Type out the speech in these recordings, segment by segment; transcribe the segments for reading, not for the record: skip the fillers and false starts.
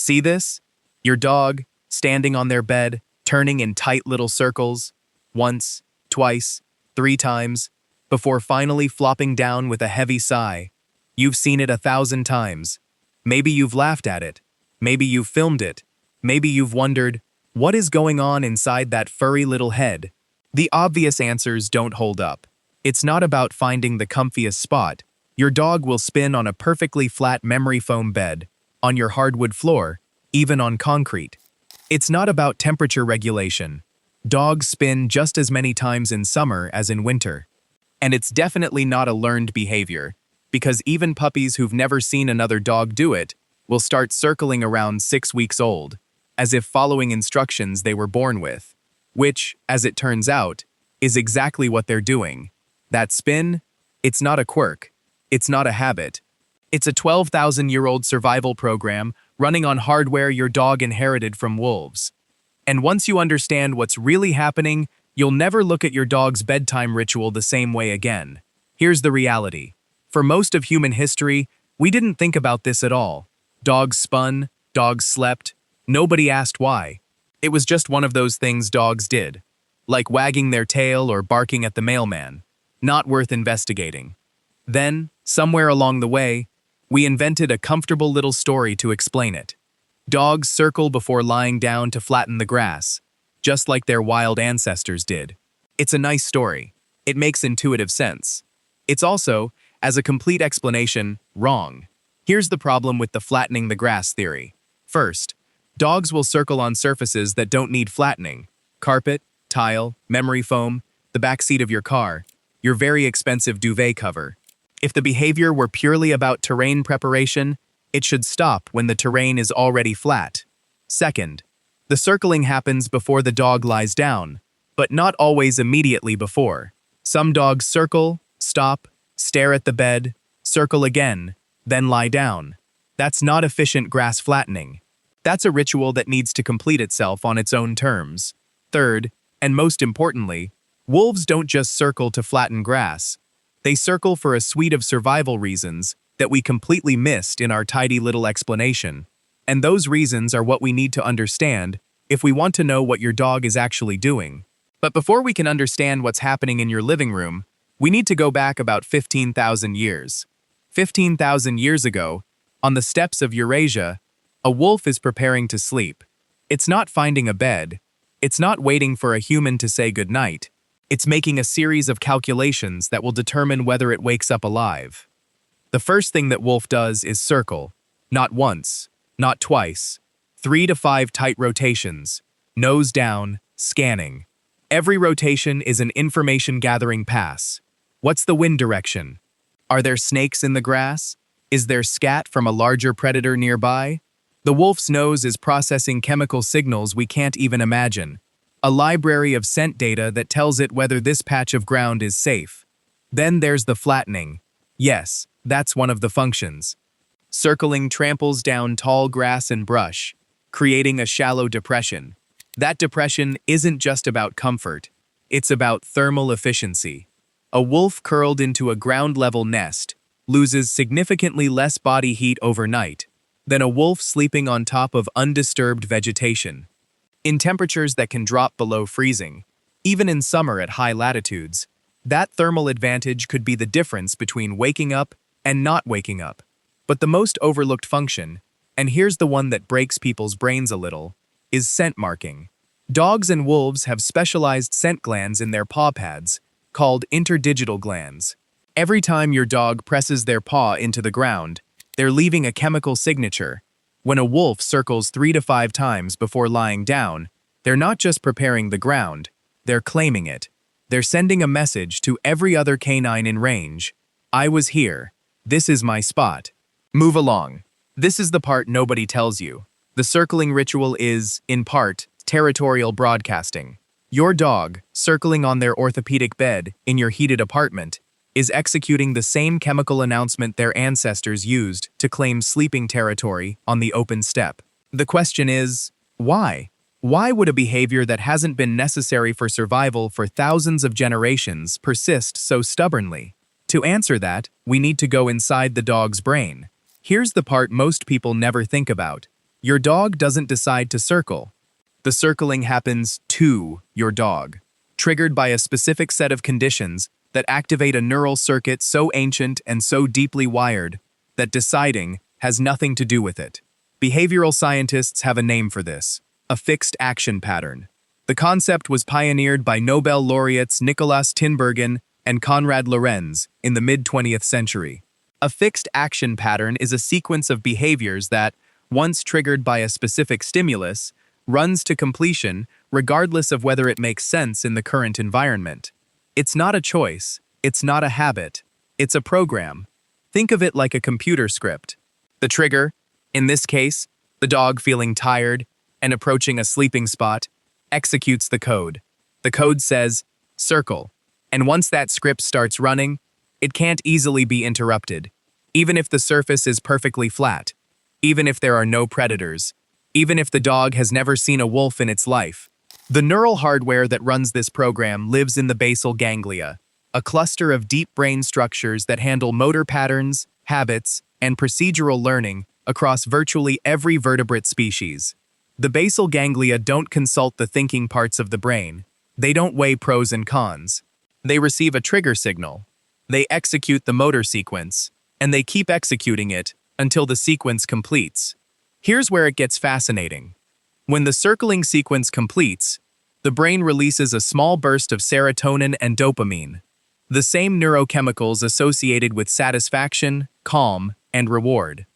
See this? Your dog, standing on their bed, turning in tight little circles, once, twice, 3 times, before finally flopping down with a heavy sigh. You've seen it 1,000 times. Maybe you've laughed at it. Maybe you've filmed it. Maybe you've wondered, what is going on inside that furry little head? The obvious answers don't hold up. It's not about finding the comfiest spot. Your dog will spin on a perfectly flat memory foam bed, on your hardwood floor, even on concrete. It's not about temperature regulation. Dogs spin just as many times in summer as in winter. And it's definitely not a learned behavior, because even puppies who've never seen another dog do it will start circling around 6 weeks old, as if following instructions they were born with, which, as it turns out, is exactly what they're doing. That spin, it's not a quirk, it's not a habit. It's a 12,000-year-old survival program running on hardware your dog inherited from wolves. And once you understand what's really happening, you'll never look at your dog's bedtime ritual the same way again. Here's the reality. For most of human history, we didn't think about this at all. Dogs spun, dogs slept, nobody asked why. It was just one of those things dogs did, like wagging their tail or barking at the mailman. Not worth investigating. Then, somewhere along the way, we invented a comfortable little story to explain it. Dogs circle before lying down to flatten the grass, just like their wild ancestors did. It's a nice story. It makes intuitive sense. It's also, as a complete explanation, wrong. Here's the problem with the flattening the grass theory. First, dogs will circle on surfaces that don't need flattening. Carpet, tile, memory foam, the backseat of your car, your very expensive duvet cover. If the behavior were purely about terrain preparation, it should stop when the terrain is already flat. Second, the circling happens before the dog lies down, but not always immediately before. Some dogs circle, stop, stare at the bed, circle again, then lie down. That's not efficient grass flattening. That's a ritual that needs to complete itself on its own terms. Third, and most importantly, wolves don't just circle to flatten grass. They circle for a suite of survival reasons that we completely missed in our tidy little explanation. And those reasons are what we need to understand if we want to know what your dog is actually doing. But before we can understand what's happening in your living room, we need to go back about 15,000 years. 15,000 years ago, on the steppes of Eurasia, a wolf is preparing to sleep. It's not finding a bed. It's not waiting for a human to say goodnight. It's making a series of calculations that will determine whether it wakes up alive. The first thing that wolf does is circle. Not once, not twice. 3 to 5 tight rotations, nose down, scanning. Every rotation is an information-gathering pass. What's the wind direction? Are there snakes in the grass? Is there scat from a larger predator nearby? The wolf's nose is processing chemical signals we can't even imagine. A library of scent data that tells it whether this patch of ground is safe. Then there's the flattening. Yes, that's one of the functions. Circling tramples down tall grass and brush, creating a shallow depression. That depression isn't just about comfort. It's about thermal efficiency. A wolf curled into a ground-level nest loses significantly less body heat overnight than a wolf sleeping on top of undisturbed vegetation. In temperatures that can drop below freezing, even in summer at high latitudes, that thermal advantage could be the difference between waking up and not waking up. But the most overlooked function, and here's the one that breaks people's brains a little, is scent marking. Dogs and wolves have specialized scent glands in their paw pads, called interdigital glands. Every time your dog presses their paw into the ground, they're leaving a chemical signature. When a wolf circles 3 to 5 times before lying down, they're not just preparing the ground, they're claiming it. They're sending a message to every other canine in range. I was here. This is my spot. Move along. This is the part nobody tells you. The circling ritual is, in part, territorial broadcasting. Your dog, circling on their orthopedic bed in your heated apartment, is executing the same chemical announcement their ancestors used to claim sleeping territory on the open steppe. The question is, why? Why would a behavior that hasn't been necessary for survival for thousands of generations persist so stubbornly? To answer that, we need to go inside the dog's brain. Here's the part most people never think about. Your dog doesn't decide to circle. The circling happens to your dog, triggered by a specific set of conditions that activate a neural circuit so ancient and so deeply wired that deciding has nothing to do with it. Behavioral scientists have a name for this: a fixed action pattern. The concept was pioneered by Nobel laureates Nicolas Tinbergen and Konrad Lorenz in the mid-20th century. A fixed action pattern is a sequence of behaviors that, once triggered by a specific stimulus, runs to completion regardless of whether it makes sense in the current environment. It's not a choice, it's not a habit, it's a program. Think of it like a computer script. The trigger, in this case, the dog feeling tired and approaching a sleeping spot, executes the code. The code says, circle. And once that script starts running, it can't easily be interrupted, even if the surface is perfectly flat, even if there are no predators, even if the dog has never seen a wolf in its life. The neural hardware that runs this program lives in the basal ganglia, a cluster of deep brain structures that handle motor patterns, habits, and procedural learning across virtually every vertebrate species. The basal ganglia don't consult the thinking parts of the brain. They don't weigh pros and cons. They receive a trigger signal. They execute the motor sequence, and they keep executing it until the sequence completes. Here's where it gets fascinating. When the circling sequence completes, the brain releases a small burst of serotonin and dopamine, the same neurochemicals associated with satisfaction, calm, and reward.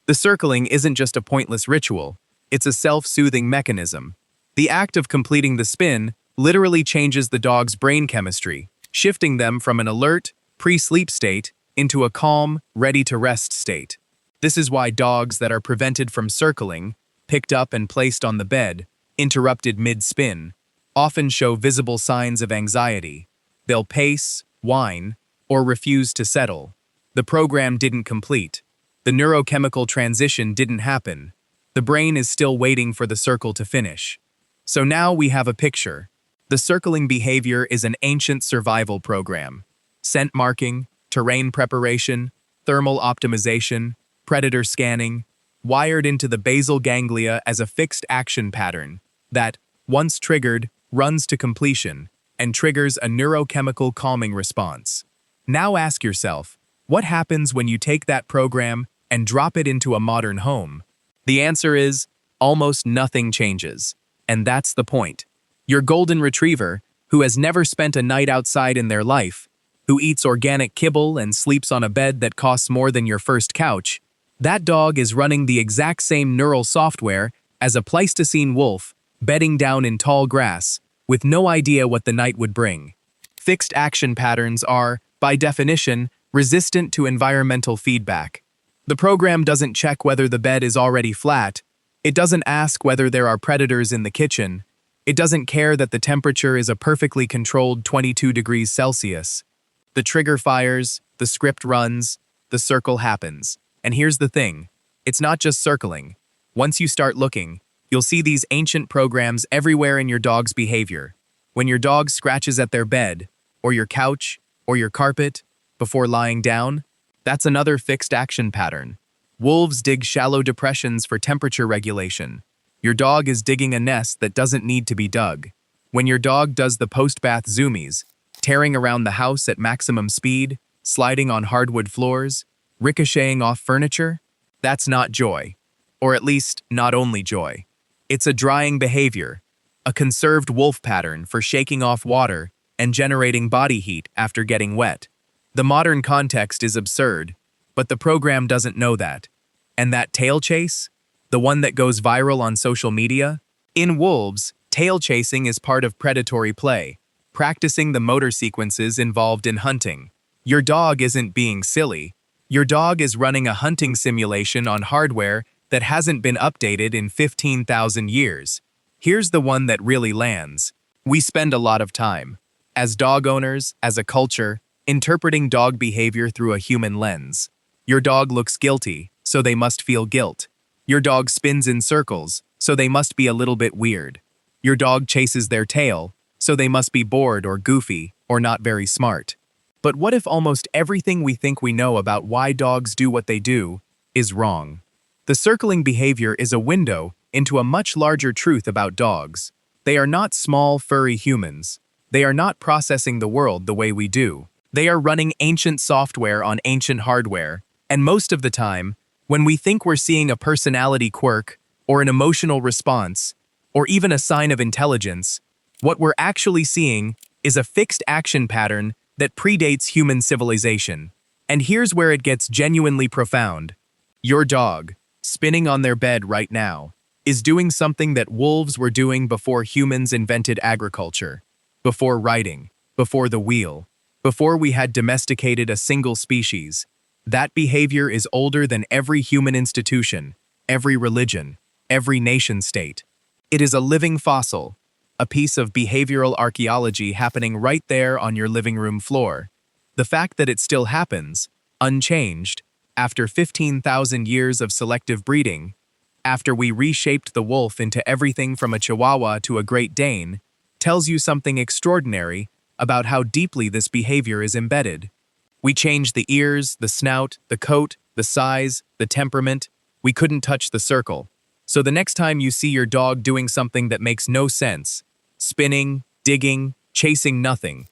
The circling isn't just a pointless ritual, it's a self-soothing mechanism. The act of completing the spin literally changes the dog's brain chemistry, shifting them from an alert, pre-sleep state into a calm, ready-to-rest state. This is why dogs that are prevented from circling, picked up and placed on the bed, interrupted mid-spin, often show visible signs of anxiety. They'll pace, whine, or refuse to settle. The program didn't complete. The neurochemical transition didn't happen. The brain is still waiting for the circle to finish. So now we have a picture. The circling behavior is an ancient survival program. Scent marking, terrain preparation, thermal optimization, predator scanning, wired into the basal ganglia as a fixed action pattern that, once triggered, runs to completion and triggers a neurochemical calming response. Now ask yourself, what happens when you take that program and drop it into a modern home? The answer is, almost nothing changes. And that's the point. Your golden retriever, who has never spent a night outside in their life, who eats organic kibble and sleeps on a bed that costs more than your first couch, that dog is running the exact same neural software as a Pleistocene wolf bedding down in tall grass, with no idea what the night would bring. Fixed action patterns are, by definition, resistant to environmental feedback. The program doesn't check whether the bed is already flat. It doesn't ask whether there are predators in the kitchen. It doesn't care that the temperature is a perfectly controlled 22 degrees Celsius. The trigger fires, the script runs, the circle happens. And here's the thing, it's not just circling. Once you start looking, you'll see these ancient programs everywhere in your dog's behavior. When your dog scratches at their bed, or your couch, or your carpet, before lying down, that's another fixed action pattern. Wolves dig shallow depressions for temperature regulation. Your dog is digging a nest that doesn't need to be dug. When your dog does the post-bath zoomies, tearing around the house at maximum speed, sliding on hardwood floors, ricocheting off furniture, that's not joy. Or at least, not only joy. It's a drying behavior, a conserved wolf pattern for shaking off water and generating body heat after getting wet. The modern context is absurd, but the program doesn't know that. And that tail chase? The one that goes viral on social media? In wolves, tail chasing is part of predatory play, practicing the motor sequences involved in hunting. Your dog isn't being silly. Your dog is running a hunting simulation on hardware that hasn't been updated in 15,000 years. Here's the one that really lands. We spend a lot of time, as dog owners, as a culture, interpreting dog behavior through a human lens. Your dog looks guilty, so they must feel guilt. Your dog spins in circles, so they must be a little bit weird. Your dog chases their tail, so they must be bored or goofy or not very smart. But what if almost everything we think we know about why dogs do what they do is wrong? The circling behavior is a window into a much larger truth about dogs. They are not small, furry humans. They are not processing the world the way we do. They are running ancient software on ancient hardware, and most of the time, when we think we're seeing a personality quirk, or an emotional response, or even a sign of intelligence, what we're actually seeing is a fixed action pattern that predates human civilization. And here's where it gets genuinely profound. Your dog, spinning on their bed right now, is doing something that wolves were doing before humans invented agriculture, before writing, before the wheel, before we had domesticated a single species. That behavior is older than every human institution, every religion, every nation-state. It is a living fossil, a piece of behavioral archaeology happening right there on your living room floor. The fact that it still happens, unchanged, after 15,000 years of selective breeding, after we reshaped the wolf into everything from a Chihuahua to a Great Dane, tells you something extraordinary about how deeply this behavior is embedded. We changed the ears, the snout, the coat, the size, the temperament. We couldn't touch the circle. So the next time you see your dog doing something that makes no sense, spinning, digging, chasing nothing,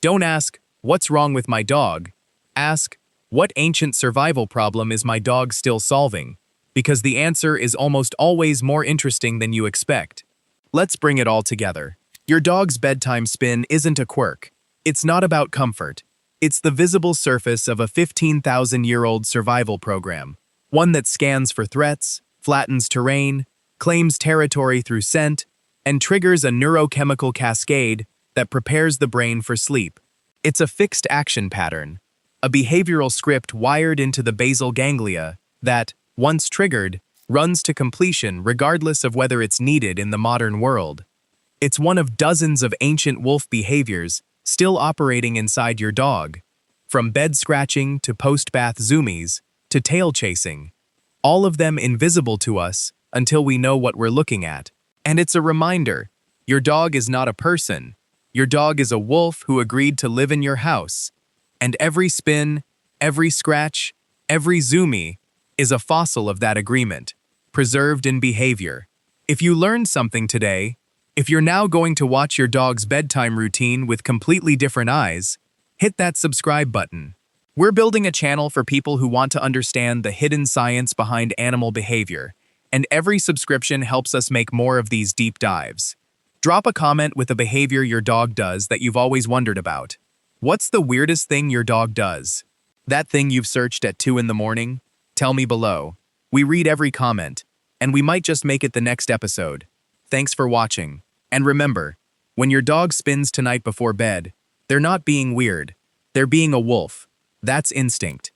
don't ask, "What's wrong with my dog?" Ask, "What ancient survival problem is my dog still solving?" Because the answer is almost always more interesting than you expect. Let's bring it all together. Your dog's bedtime spin isn't a quirk. It's not about comfort. It's the visible surface of a 15,000-year-old survival program, one that scans for threats, flattens terrain, claims territory through scent, and triggers a neurochemical cascade that prepares the brain for sleep. It's a fixed action pattern, a behavioral script wired into the basal ganglia that, once triggered, runs to completion regardless of whether it's needed in the modern world. It's one of dozens of ancient wolf behaviors still operating inside your dog, from bed scratching to post-bath zoomies to tail chasing, all of them invisible to us until we know what we're looking at. And it's a reminder, your dog is not a person. Your dog is a wolf who agreed to live in your house. And every spin, every scratch, every zoomie is a fossil of that agreement, preserved in behavior. If you learned something today, if you're now going to watch your dog's bedtime routine with completely different eyes, hit that subscribe button. We're building a channel for people who want to understand the hidden science behind animal behavior, and every subscription helps us make more of these deep dives. Drop a comment with a behavior your dog does that you've always wondered about. What's the weirdest thing your dog does? That thing you've searched at 2 in the morning? Tell me below. We read every comment, and we might just make it the next episode. Thanks for watching. And remember, when your dog spins tonight before bed, they're not being weird. They're being a wolf. That's instinct.